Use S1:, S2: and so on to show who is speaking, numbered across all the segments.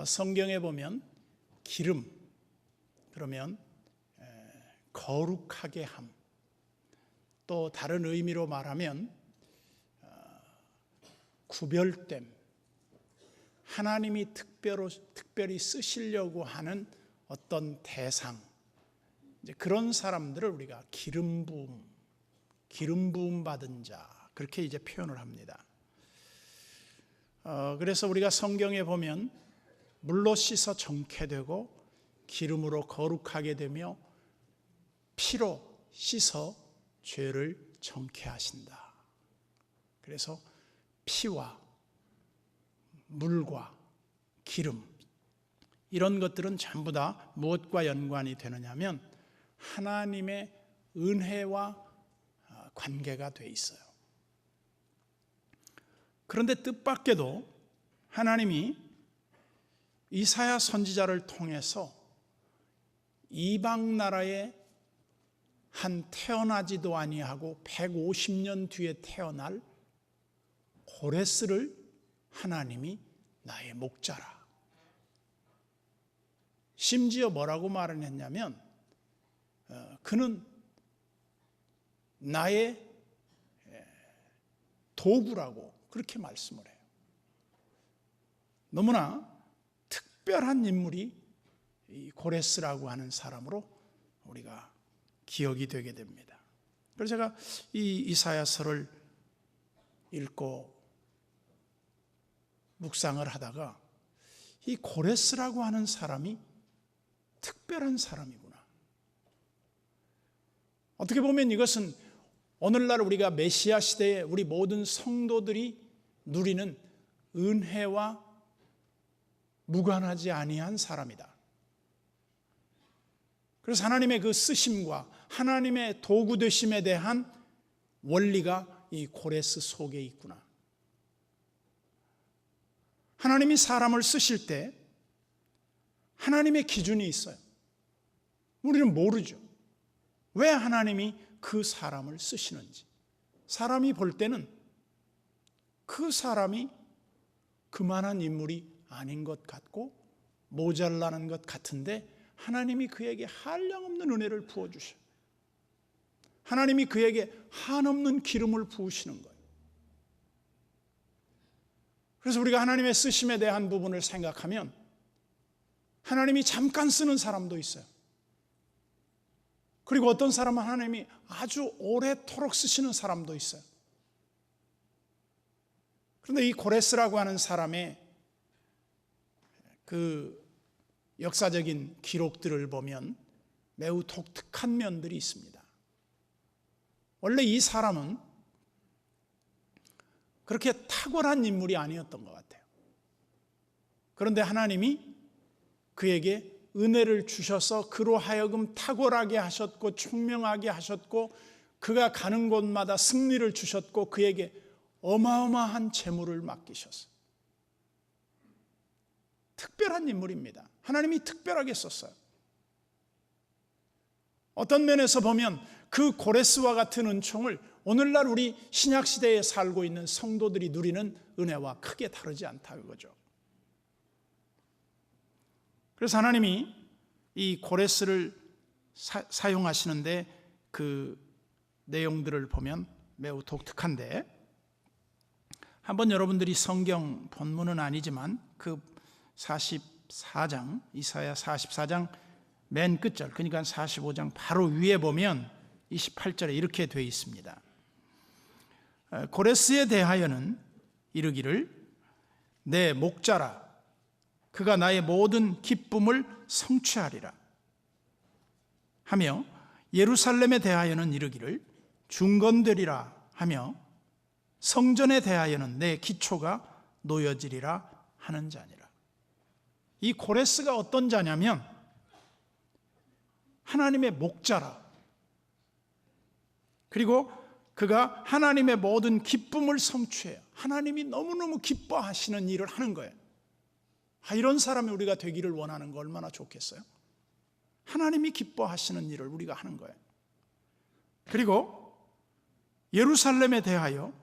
S1: 성경에 보면 기름, 그러면 거룩하게 함, 또 다른 의미로 말하면 구별됨, 하나님이 특별히 쓰시려고 하는 어떤 대상, 이제 그런 사람들을 우리가 기름 부음 받은 자, 그렇게 이제 표현을 합니다. 그래서 우리가 성경에 보면 물로 씻어 정케되고 기름으로 거룩하게 되며 피로 씻어 죄를 정케하신다. 그래서 피와 물과 기름, 이런 것들은 전부 다 무엇과 연관이 되느냐면 하나님의 은혜와 관계가 돼 있어요. 그런데 뜻밖에도 하나님이 이사야 선지자를 통해서 이방 나라에 한 태어나지도 아니하고 150년 뒤에 태어날 고레스를 하나님이 나의 목자라. 심지어 뭐라고 말을 했냐면 그는 나의 도구라고 그렇게 말씀을 해요. 너무나 특별한 인물이 이 고레스라고 하는 사람으로 우리가 기억이 되게 됩니다. 그래서 제가 이 이사야서를 읽고 묵상을 하다가 이 고레스라고 하는 사람이 특별한 사람이구나. 어떻게 보면 이것은 오늘날 우리가 메시아 시대에 우리 모든 성도들이 누리는 은혜와 무관하지 아니한 사람이다. 그래서 하나님의 그 쓰심과 하나님의 도구 되심에 대한 원리가 이 고레스 속에 있구나. 하나님이 사람을 쓰실 때 하나님의 기준이 있어요. 우리는 모르죠. 왜 하나님이 그 사람을 쓰시는지. 사람이 볼 때는 그 사람이 그만한 인물이 아닌 것 같고 모자라는 것 같은데 하나님이 그에게 한량없는 은혜를 부어주셔요. 하나님이 그에게 한없는 기름을 부으시는 거예요. 그래서 우리가 하나님의 쓰심에 대한 부분을 생각하면 하나님이 잠깐 쓰는 사람도 있어요. 그리고 어떤 사람은 하나님이 아주 오래도록 쓰시는 사람도 있어요. 그런데 이 고레스라고 하는 사람의 그 역사적인 기록들을 보면 매우 독특한 면들이 있습니다. 원래 이 사람은 그렇게 탁월한 인물이 아니었던 것 같아요. 그런데 하나님이 그에게 은혜를 주셔서 그로 하여금 탁월하게 하셨고 총명하게 하셨고 그가 가는 곳마다 승리를 주셨고 그에게 어마어마한 재물을 맡기셨어요. 특별한 인물입니다. 하나님이 특별하게 썼어요. 어떤 면에서 보면 그 고레스와 같은 은총을 오늘날 우리 신약시대에 살고 있는 성도들이 누리는 은혜와 크게 다르지 않다 그거죠. 그래서 하나님이 이 고레스를 사용하시는데 그 내용들을 보면 매우 독특한데 한번 여러분들이 성경 본문은 아니지만 그 44장 이사야 44장 맨 끝절 그러니까 45장 바로 위에 보면 28절에 이렇게 되어 있습니다. 고레스에 대하여는 이르기를 내 목자라 그가 나의 모든 기쁨을 성취하리라 하며 예루살렘에 대하여는 이르기를 중건되리라 하며 성전에 대하여는 내 기초가 놓여지리라 하는 자니라. 이 고레스가 어떤 자냐면 하나님의 목자라. 그리고 그가 하나님의 모든 기쁨을 성취해요. 하나님이 너무너무 기뻐하시는 일을 하는 거예요. 이런 사람이 우리가 되기를 원하는 거 얼마나 좋겠어요? 하나님이 기뻐하시는 일을 우리가 하는 거예요. 그리고 예루살렘에 대하여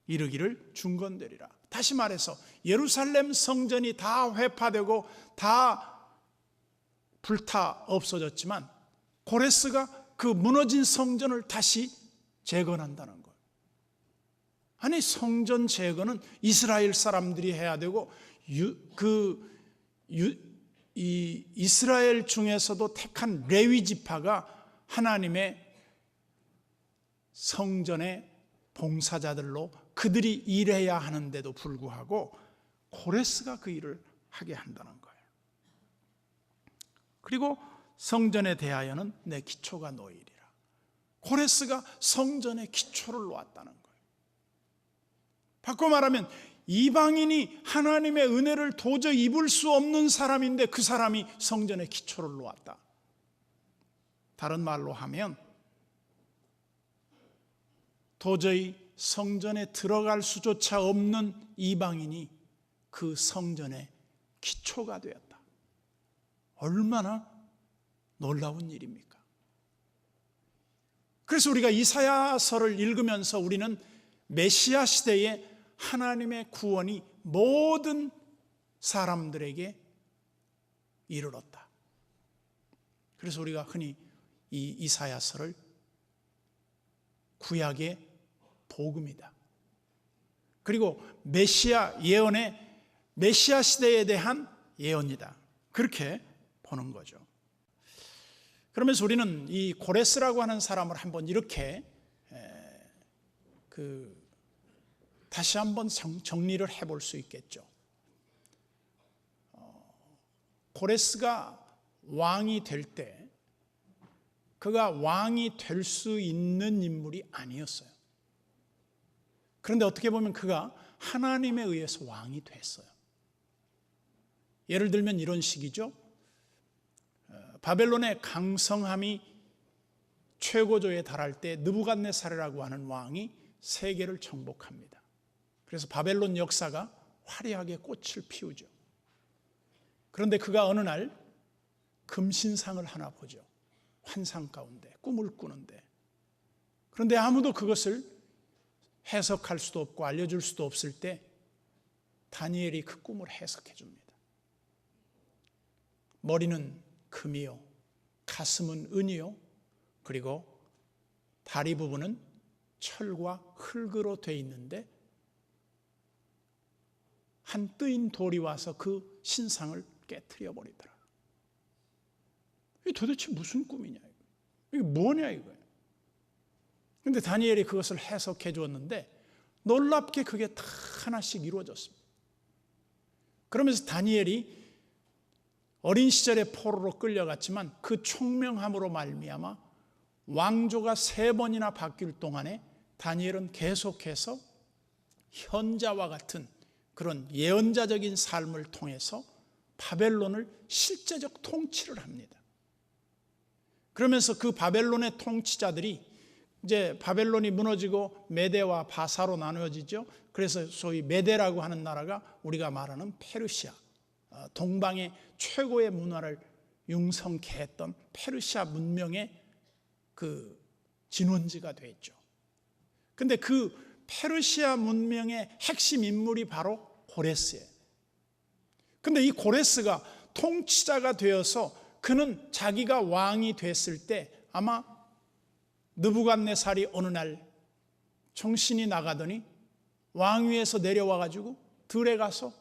S1: 이르기를 중건되리라. 다시 말해서 예루살렘 성전이 다 회파되고 다 불타 없어졌지만 고레스가 그 무너진 성전을 다시 재건한다는 거예요. 아니, 성전 재건은 이스라엘 사람들이 해야 되고 이 이스라엘 중에서도 택한 레위 지파가 하나님의 성전의 봉사자들로 그들이 일해야 하는데도 불구하고 고레스가 그 일을 하게 한다는 거예요. 그리고 성전에 대하여는 내 기초가 놓이리라. 고레스가 성전의 기초를 놓았다는 거예요. 바꿔 말하면 이방인이 하나님의 은혜를 도저히 입을 수 없는 사람인데 그 사람이 성전의 기초를 놓았다. 다른 말로 하면 도저히 성전에 들어갈 수조차 없는 이방인이 그 성전의 기초가 되었다. 얼마나 놀라운 일입니까? 그래서 우리가 이사야서를 읽으면서 우리는 메시아 시대에 하나님의 구원이 모든 사람들에게 이르렀다. 그래서 우리가 흔히 이 이사야서를 구약의 복음이다. 그리고 메시아 예언의 메시아 시대에 대한 예언이다. 그렇게 보는 거죠. 그러면서 우리는 이 고레스라고 하는 사람을 한번 이렇게 다시 한번 정리를 해볼 수 있겠죠. 고레스가 왕이 될 때 그가 왕이 될 수 있는 인물이 아니었어요. 그런데 어떻게 보면 그가 하나님에 의해서 왕이 됐어요. 예를 들면 이런 식이죠. 바벨론의 강성함이 최고조에 달할 때 느부갓네살이라고 하는 왕이 세계를 정복합니다. 그래서 바벨론 역사가 화려하게 꽃을 피우죠. 그런데 그가 어느 날 금신상을 하나 보죠. 환상 가운데 꿈을 꾸는데, 그런데 아무도 그것을 해석할 수도 없고 알려줄 수도 없을 때 다니엘이 그 꿈을 해석해 줍니다. 머리는 금이요, 가슴은 은이요, 그리고 다리 부분은 철과 흙으로 되어 있는데 한 뜨인 돌이 와서 그 신상을 깨트려 버리더라. 이게 도대체 무슨 꿈이냐, 이게 뭐냐 이거예요. 그런데 다니엘이 그것을 해석해 주었는데 놀랍게 그게 다 하나씩 이루어졌습니다. 그러면서 다니엘이 어린 시절에 포로로 끌려갔지만 그 총명함으로 말미암아 왕조가 3번이나 바뀔 동안에 다니엘은 계속해서 현자와 같은 그런 예언자적인 삶을 통해서 바벨론을 실제적 통치를 합니다. 그러면서 그 바벨론의 통치자들이 이제 바벨론이 무너지고 메대와 바사로 나누어지죠. 그래서 소위 메대라고 하는 나라가 우리가 말하는 페르시아, 동방의 최고의 문화를 융성케 했던 페르시아 문명의 그 진원지가 됐죠. 근데 그 페르시아 문명의 핵심 인물이 바로 고레스예요. 근데 이 고레스가 통치자가 되어서 그는 자기가 왕이 됐을 때 아마 느부갓네살이 어느 날 정신이 나가더니 왕위에서 내려와 가지고 들에 가서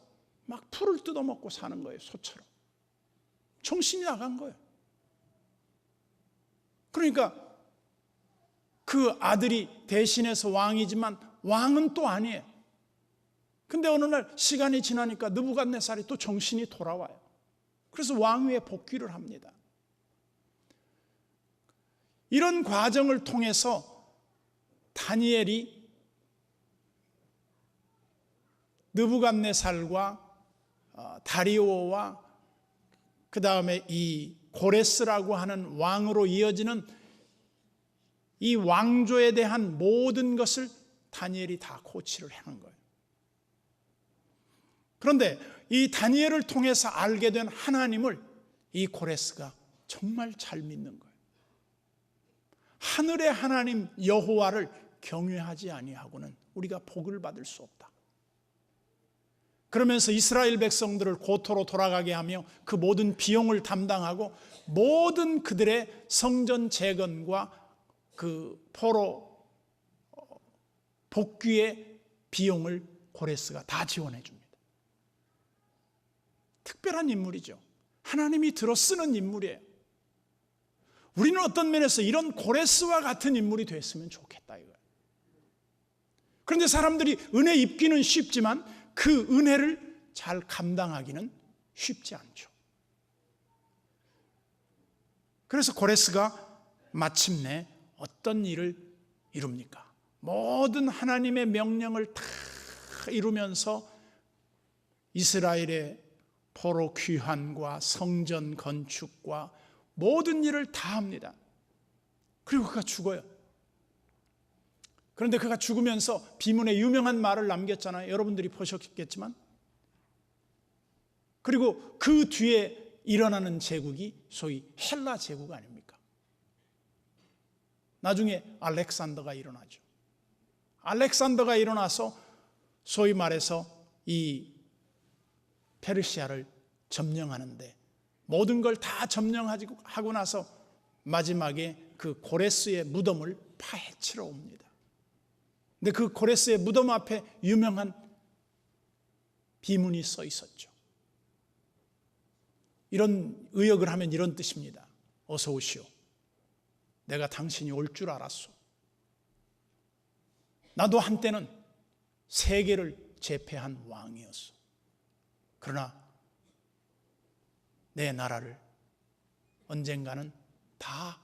S1: 막 풀을 뜯어먹고 사는 거예요. 소처럼. 정신이 나간 거예요. 그러니까 그 아들이 대신해서 왕이지만 왕은 또 아니에요. 근데 어느 날 시간이 지나니까 느부갓네살이 또 정신이 돌아와요. 그래서 왕위에 복귀를 합니다. 이런 과정을 통해서 다니엘이 느부갓네살과 다리오와 그 다음에 이 고레스라고 하는 왕으로 이어지는 이 왕조에 대한 모든 것을 다니엘이 다 코치를 하는 거예요. 그런데 이 다니엘을 통해서 알게 된 하나님을 이 고레스가 정말 잘 믿는 거예요. 하늘의 하나님 여호와를 경외하지 아니하고는 우리가 복을 받을 수 없다. 그러면서 이스라엘 백성들을 고토로 돌아가게 하며 그 모든 비용을 담당하고 모든 그들의 성전 재건과 그 포로 복귀의 비용을 고레스가 다 지원해 줍니다. 특별한 인물이죠. 하나님이 들어 쓰는 인물이에요. 우리는 어떤 면에서 이런 고레스와 같은 인물이 됐으면 좋겠다 이거예요. 그런데 사람들이 은혜 입기는 쉽지만 그 은혜를 잘 감당하기는 쉽지 않죠. 그래서 고레스가 마침내 어떤 일을 이룹니까? 모든 하나님의 명령을 다 이루면서 이스라엘의 포로 귀환과 성전 건축과 모든 일을 다 합니다. 그리고 그가 죽어요. 그런데 그가 죽으면서 비문에 유명한 말을 남겼잖아요. 여러분들이 보셨겠지만. 그리고 그 뒤에 일어나는 제국이 소위 헬라 제국 아닙니까? 나중에 알렉산더가 일어나죠. 알렉산더가 일어나서 소위 말해서 이 페르시아를 점령하는데 모든 걸 다 점령하고 나서 마지막에 그 고레스의 무덤을 파헤치러 옵니다. 근데 그 고레스의 무덤 앞에 유명한 비문이 써 있었죠. 이런 의역을 하면 이런 뜻입니다. 어서 오시오. 내가 당신이 올 줄 알았소. 나도 한때는 세계를 제패한 왕이었어. 그러나 내 나라를 언젠가는 다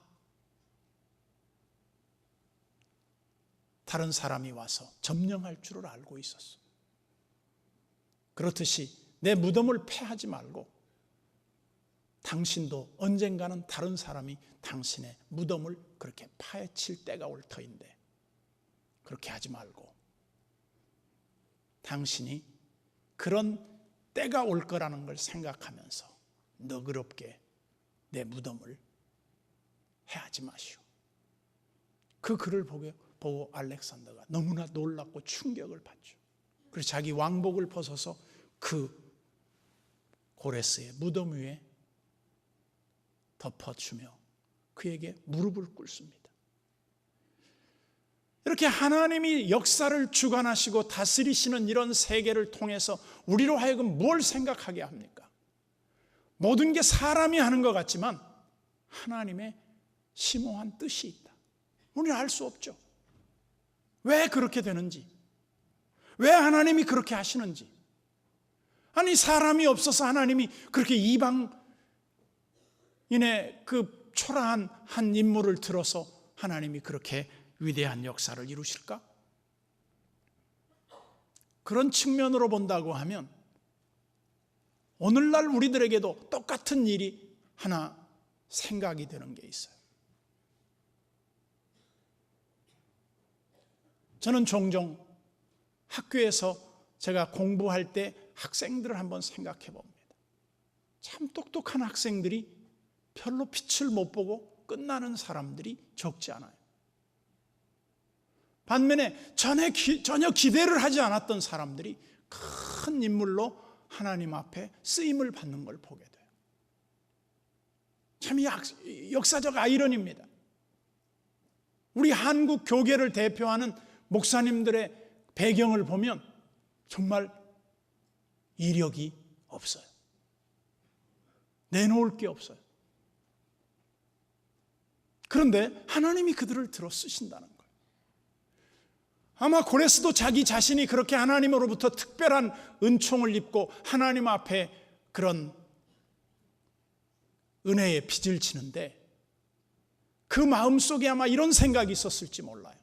S1: 다른 사람이 와서 점령할 줄을 알고 있었어. 그렇듯이 내 무덤을 패하지 말고 당신도 언젠가는 다른 사람이 당신의 무덤을 그렇게 파헤칠 때가 올 터인데 그렇게 하지 말고 당신이 그런 때가 올 거라는 걸 생각하면서 너그럽게 내 무덤을 해하지 마시오. 그 글을 보고 알렉산더가 너무나 놀랍고 충격을 받죠. 그래서 자기 왕복을 벗어서 그 고레스의 무덤 위에 덮어주며 그에게 무릎을 꿇습니다. 이렇게 하나님이 역사를 주관하시고 다스리시는 이런 세계를 통해서 우리로 하여금 뭘 생각하게 합니까? 모든 게 사람이 하는 것 같지만 하나님의 심오한 뜻이 있다. 우리는 알 수 없죠. 왜 그렇게 되는지, 왜 하나님이 그렇게 하시는지. 아니 사람이 없어서 하나님이 그렇게 이방인의 그 초라한 한 인물을 들어서 하나님이 그렇게 위대한 역사를 이루실까? 그런 측면으로 본다고 하면 오늘날 우리들에게도 똑같은 일이 하나 생각이 되는 게 있어요. 저는 종종 학교에서 제가 공부할 때 학생들을 한번 생각해 봅니다. 참 똑똑한 학생들이 별로 빛을 못 보고 끝나는 사람들이 적지 않아요. 반면에 전혀 기대를 하지 않았던 사람들이 큰 인물로 하나님 앞에 쓰임을 받는 걸 보게 돼요. 참 역사적 아이러니입니다. 우리 한국 교계를 대표하는 목사님들의 배경을 보면 정말 이력이 없어요. 내놓을 게 없어요. 그런데 하나님이 그들을 들어 쓰신다는 거예요. 아마 고레스도 자기 자신이 그렇게 하나님으로부터 특별한 은총을 입고 하나님 앞에 그런 은혜의 빚을 지는데 그 마음속에 아마 이런 생각이 있었을지 몰라요.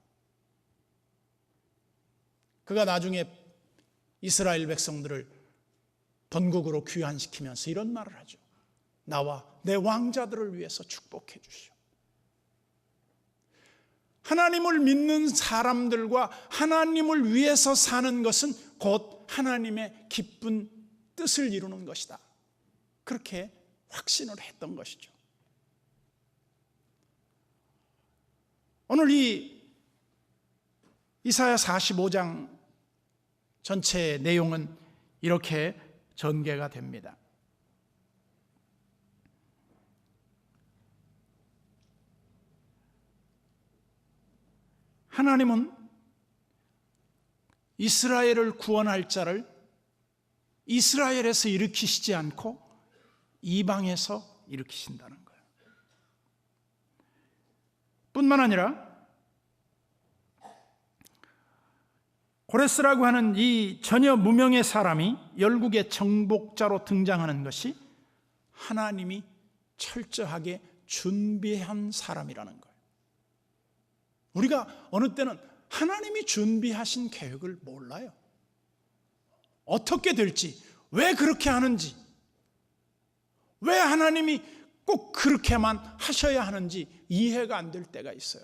S1: 그가 나중에 이스라엘 백성들을 본국으로 귀환시키면서 이런 말을 하죠. 나와 내 왕자들을 위해서 축복해 주시오. 하나님을 믿는 사람들과 하나님을 위해서 사는 것은 곧 하나님의 기쁜 뜻을 이루는 것이다. 그렇게 확신을 했던 것이죠. 오늘 이 이사야 45장 전체의 내용은 이렇게 전개가 됩니다. 하나님은 이스라엘을 구원할 자를 이스라엘에서 일으키시지 않고 이방에서 일으키신다는 거예요. 뿐만 아니라 고레스라고 하는 이 전혀 무명의 사람이 열국의 정복자로 등장하는 것이 하나님이 철저하게 준비한 사람이라는 거예요. 우리가 어느 때는 하나님이 준비하신 계획을 몰라요. 어떻게 될지, 왜 그렇게 하는지, 왜 하나님이 꼭 그렇게만 하셔야 하는지 이해가 안 될 때가 있어요.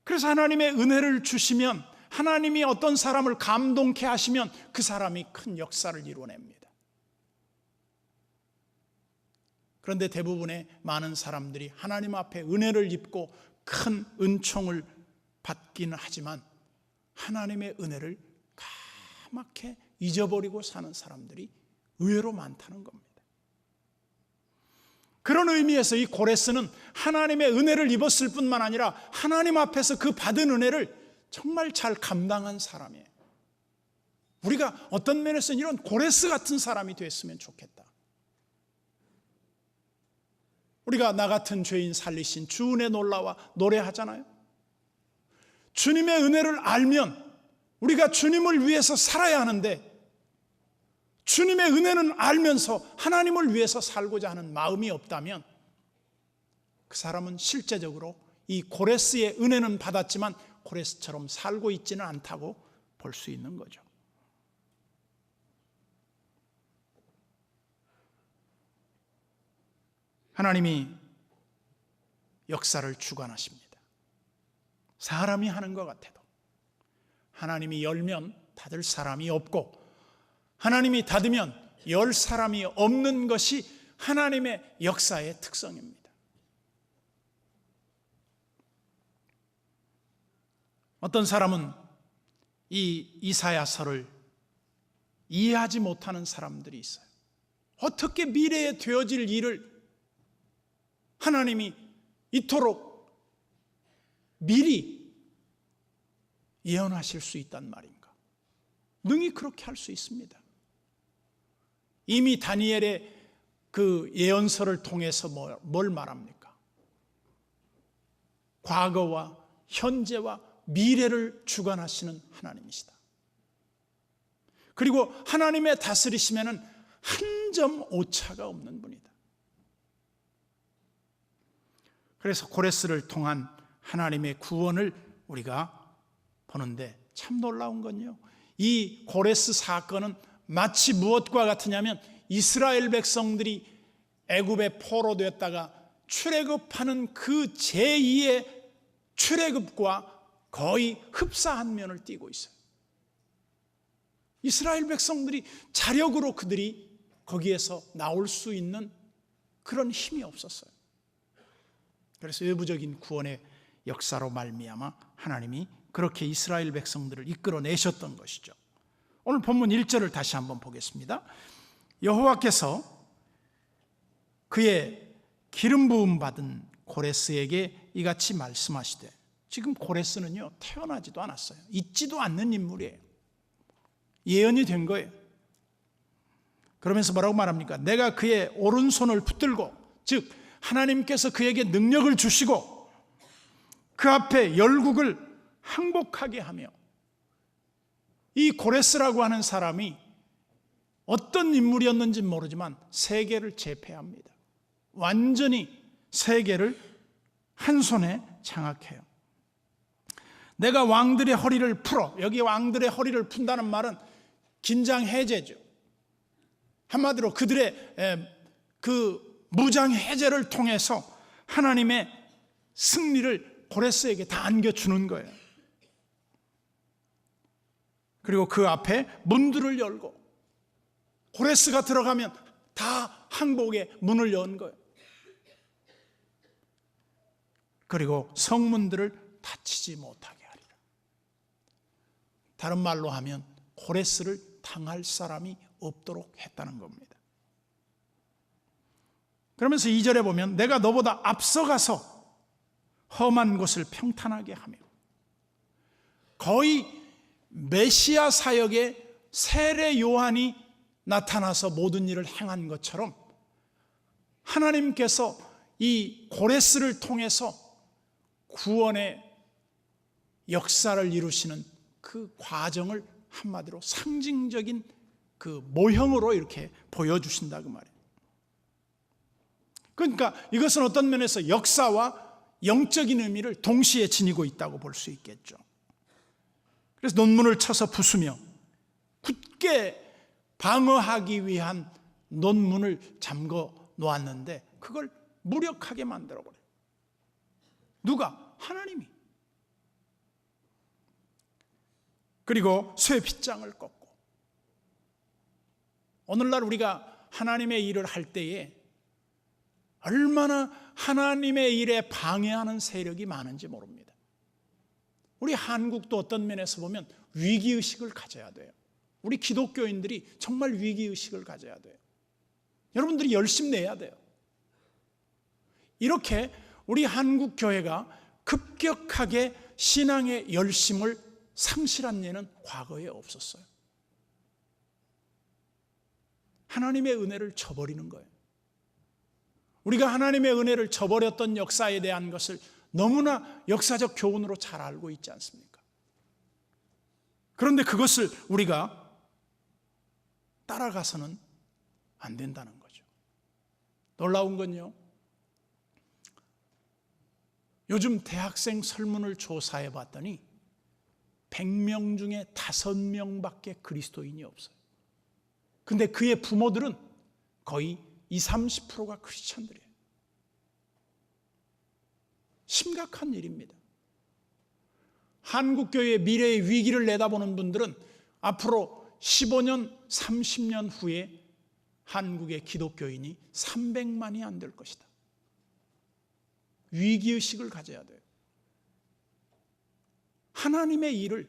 S1: 그래서 하나님의 은혜를 주시면, 하나님이 어떤 사람을 감동케 하시면 그 사람이 큰 역사를 이루어냅니다. 그런데 대부분의 많은 사람들이 하나님 앞에 은혜를 입고 큰 은총을 받기는 하지만 하나님의 은혜를 까맣게 잊어버리고 사는 사람들이 의외로 많다는 겁니다. 그런 의미에서 이 고레스는 하나님의 은혜를 입었을 뿐만 아니라 하나님 앞에서 그 받은 은혜를 정말 잘 감당한 사람이에요. 우리가 어떤 면에서는 이런 고레스 같은 사람이 됐으면 좋겠다. 우리가 나 같은 죄인 살리신 주 은혜 놀라와 노래하잖아요. 주님의 은혜를 알면 우리가 주님을 위해서 살아야 하는데, 주님의 은혜는 알면서 하나님을 위해서 살고자 하는 마음이 없다면 그 사람은 실제적으로 이 고레스의 은혜는 받았지만 고레스처럼 살고 있지는 않다고 볼 수 있는 거죠. 하나님이 역사를 주관하십니다. 사람이 하는 것 같아도 하나님이 열면 닫을 사람이 없고, 하나님이 닫으면 열 사람이 없는 것이 하나님의 역사의 특성입니다. 어떤 사람은 이 이사야서를 이해하지 못하는 사람들이 있어요. 어떻게 미래에 되어질 일을 하나님이 이토록 미리 예언하실 수 있단 말인가? 능히 그렇게 할 수 있습니다. 이미 다니엘의 그 예언서를 통해서 뭘 말합니까? 과거와 현재와 미래를 주관하시는 하나님이시다. 그리고 하나님의 다스리심에는 한 점 오차가 없는 분이다. 그래서 고레스를 통한 하나님의 구원을 우리가 보는데 참 놀라운 건요, 이 고레스 사건은 마치 무엇과 같으냐면 이스라엘 백성들이 애굽에 포로되었다가 출애굽하는 그 제2의 출애굽과 거의 흡사한 면을 띠고 있어요. 이스라엘 백성들이 자력으로 그들이 거기에서 나올 수 있는 그런 힘이 없었어요. 그래서 외부적인 구원의 역사로 말미암아 하나님이 그렇게 이스라엘 백성들을 이끌어내셨던 것이죠. 오늘 본문 1절을 다시 한번 보겠습니다. 여호와께서 그의 기름 부음 받은 고레스에게 이같이 말씀하시되, 지금 고레스는요 태어나지도 않았어요. 있지도 않는 인물이에요. 예언이 된 거예요. 그러면서 뭐라고 말합니까? 내가 그의 오른손을 붙들고, 즉 하나님께서 그에게 능력을 주시고 그 앞에 열국을 항복하게 하며, 이 고레스라고 하는 사람이 어떤 인물이었는지 모르지만 세계를 제패합니다. 완전히 세계를 한 손에 장악해요. 내가 왕들의 허리를 풀어, 여기 왕들의 허리를 푼다는 말은 긴장 해제죠. 한마디로 그들의 그 무장 해제를 통해서 하나님의 승리를 고레스에게 다 안겨주는 거예요. 그리고 그 앞에 문들을 열고, 고레스가 들어가면 다 항복의 문을 연 거예요. 그리고 성문들을 닫히지 못하게 하리라. 다른 말로 하면 고레스를 당할 사람이 없도록 했다는 겁니다. 그러면서 2절에 보면 내가 너보다 앞서가서 험한 곳을 평탄하게 하며, 거의 메시아 사역에 세례 요한이 나타나서 모든 일을 행한 것처럼 하나님께서 이 고레스를 통해서 구원의 역사를 이루시는 그 과정을 한마디로 상징적인 그 모형으로 이렇게 보여주신다 그 말이에요. 그러니까 이것은 어떤 면에서 역사와 영적인 의미를 동시에 지니고 있다고 볼 수 있겠죠. 그래서 논문을 쳐서 부수며 굳게 방어하기 위한 논문을 잠궈 놓았는데 그걸 무력하게 만들어버려요. 누가? 하나님이. 그리고 쇠 빗장을 꺾고, 오늘날 우리가 하나님의 일을 할 때에 얼마나 하나님의 일에 방해하는 세력이 많은지 모릅니다. 우리 한국도 어떤 면에서 보면 위기의식을 가져야 돼요. 우리 기독교인들이 정말 위기의식을 가져야 돼요. 여러분들이 열심 내야 돼요. 이렇게 우리 한국 교회가 급격하게 신앙의 열심을 상실한 예는 과거에 없었어요. 하나님의 은혜를 저버리는 거예요. 우리가 하나님의 은혜를 저버렸던 역사에 대한 것을 너무나 역사적 교훈으로 잘 알고 있지 않습니까? 그런데 그것을 우리가 따라가서는 안 된다는 거죠. 놀라운 건요, 요즘 대학생 설문을 조사해 봤더니 100명 중에 5명밖에 그리스도인이 없어요. 근데 그의 부모들은 거의 20, 30%가 크리스찬들이에요. 심각한 일입니다. 한국교회의 미래의 위기를 내다보는 분들은 앞으로 15년, 30년 후에 한국의 기독교인이 300만이 안 될 것이다. 위기의식을 가져야 돼요. 하나님의 일을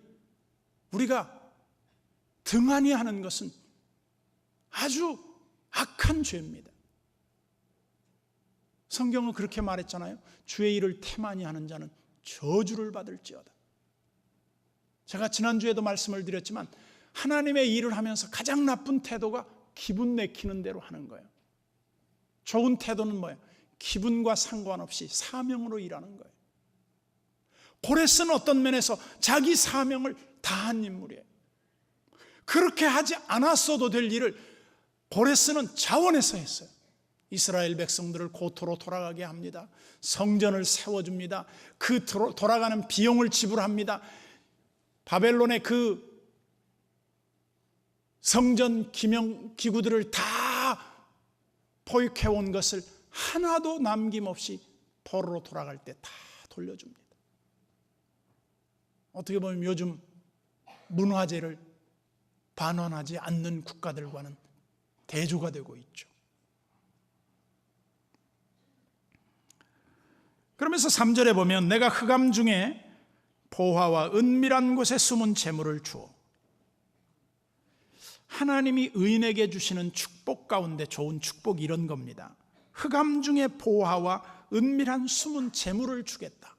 S1: 우리가 등한히 하는 것은 아주 악한 죄입니다. 성경은 그렇게 말했잖아요. 주의 일을 태만히 하는 자는 저주를 받을지어다. 제가 지난주에도 말씀을 드렸지만 하나님의 일을 하면서 가장 나쁜 태도가 기분 내키는 대로 하는 거예요. 좋은 태도는 뭐예요? 기분과 상관없이 사명으로 일하는 거예요. 고레스는 어떤 면에서 자기 사명을 다한 인물이에요. 그렇게 하지 않았어도 될 일을 고레스는 자원해서 했어요. 이스라엘 백성들을 고토로 돌아가게 합니다. 성전을 세워줍니다. 그 돌아가는 비용을 지불합니다. 바벨론의 그 성전 기구들을 다 포획해온 것을 하나도 남김없이 포로로 돌아갈 때 다 돌려줍니다. 어떻게 보면 요즘 문화재를 반환하지 않는 국가들과는 대조가 되고 있죠. 그러면서 3절에 보면 내가 흑암 중에 보화와 은밀한 곳에 숨은 재물을 주어, 하나님이 의인에게 주시는 축복 가운데 좋은 축복이 이런 겁니다. 흑암 중에 보화와 은밀한 숨은 재물을 주겠다.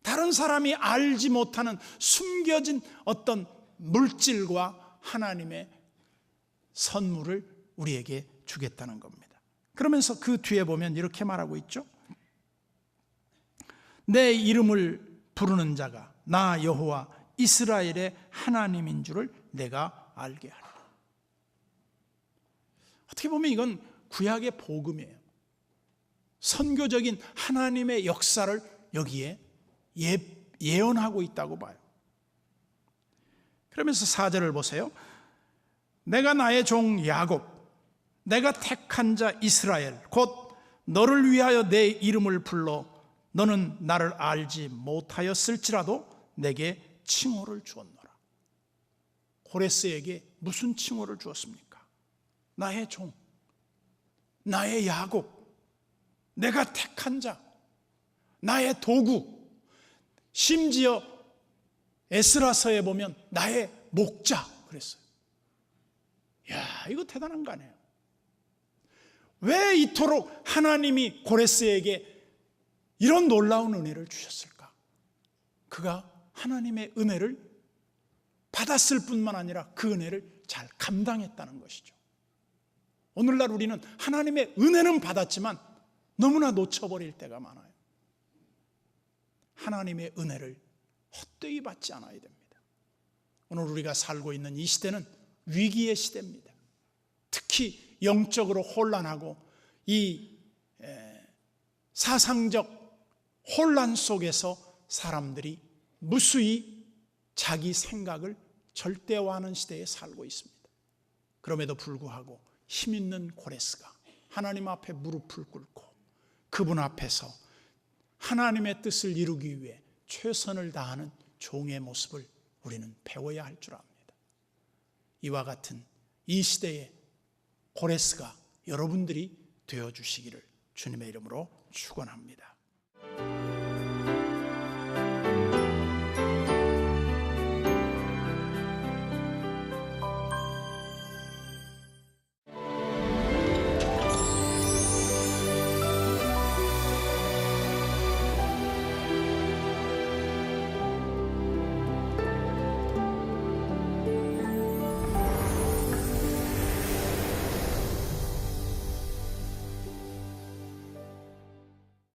S1: 다른 사람이 알지 못하는 숨겨진 어떤 물질과 하나님의 선물을 우리에게 주겠다는 겁니다. 그러면서 그 뒤에 보면 이렇게 말하고 있죠. 내 이름을 부르는 자가 나 여호와 이스라엘의 하나님인 줄을 내가 알게 하리라. 어떻게 보면 이건 구약의 복음이에요. 선교적인 하나님의 역사를 여기에 예언하고 있다고 봐요. 그러면서 4절을 보세요. 내가 나의 종 야곱, 내가 택한 자 이스라엘, 곧 너를 위하여 내 이름을 불러 너는 나를 알지 못하였을지라도 내게 칭호를 주었노라. 고레스에게 무슨 칭호를 주었습니까? 나의 종, 나의 야곱, 내가 택한 자, 나의 도구, 심지어 에스라서에 보면 나의 목자 그랬어요. 야, 이거 대단한 거 아니에요? 왜 이토록 하나님이 고레스에게 이런 놀라운 은혜를 주셨을까? 그가 하나님의 은혜를 받았을 뿐만 아니라 그 은혜를 잘 감당했다는 것이죠. 오늘날 우리는 하나님의 은혜는 받았지만 너무나 놓쳐버릴 때가 많아요. 하나님의 은혜를 헛되이 받지 않아야 됩니다. 오늘 우리가 살고 있는 이 시대는 위기의 시대입니다. 특히 영적으로 혼란하고 이 사상적 혼란 속에서 사람들이 무수히 자기 생각을 절대화하는 시대에 살고 있습니다. 그럼에도 불구하고 힘 있는 고레스가 하나님 앞에 무릎을 꿇고 그분 앞에서 하나님의 뜻을 이루기 위해 최선을 다하는 종의 모습을 우리는 배워야 할 줄 압니다. 이와 같은 이 시대의 고레스가 여러분들이 되어주시기를 주님의 이름으로 축원합니다.